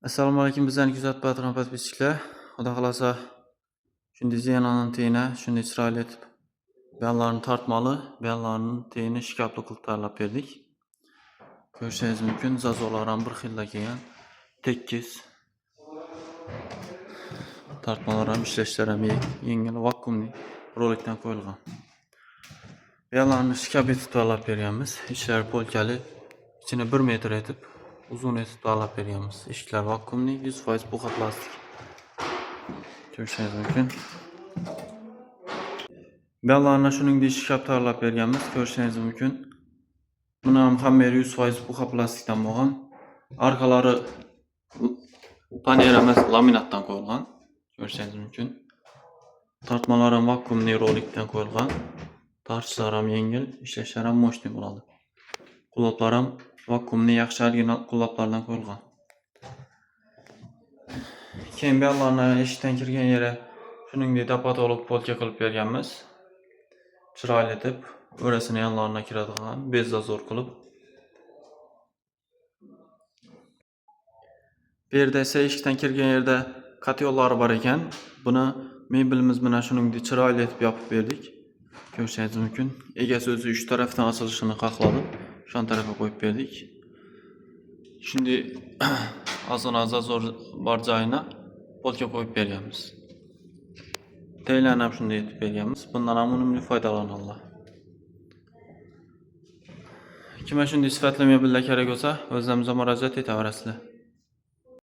Assalomu alaykum, bizlarni kuzatib turgan podpischilar. Xudo xolasa shunday Zenonning teyini shunday chiroyli etib bellarni tortmali, bellarning teyini shikapli qilib tayyorlab berdik. Ko'rishingiz mumkin, zazorlar ham bir xilda kelgan. Tekis tortmalar ham ishlashlari ham yengil vakuumli rolikdan qo'yilgan. Bellarni shikap etib tayyorlab berganmiz. Ichlari polkali, ichini 1 metr etib uzun etib tayyorlab berganmiz. Eshiklar vakuumli, 100% buqa plastik. Ko'rishingiz mumkin. Bellarni shuningdek shikap tayyorlab berganmiz. Ko'rishingiz mumkin. Buni ham hammasi 100% buqa plastikdan bo'lgan. Arqalari panera emas, laminatdan qo'yilgan. Ko'rishingiz mumkin. Tortmalar ham vakuumli rolikdan qo'yilgan. Tortishlar ham yengil, ishlashlar ham mo'shni bo'ladi. Quloqlar ham vakuumli yaxshi original quloqlardan qo'yilgan. Keyin bellarni eshikdan kirgan yeri shuningdek dapatolog polka qilib berganmiz. Chiroyli etib, o'rasini yanlarına kiradigan bez zazor qilib. Bu yerda esa eshikdan kirgan yerda katyonlari bor ekan. Buni mebelimiz bilan shuningdek chiroyli etib yopib berdik. Ko'rishingiz mumkin. Egasi o'zi 3 tarafdan ochilishini xohladi. Shon tarafiga qo'yib berdik. Shunday ozgina zazor bor joyina polka qo'yib berganmiz. Teylarni ham shunday etib berganmiz. Bundan ham unumli foydalaninglar. Kimga shunday sifatli mebellar kerak bo'lsa, o'zlarimizga murojaat etaverasizlar.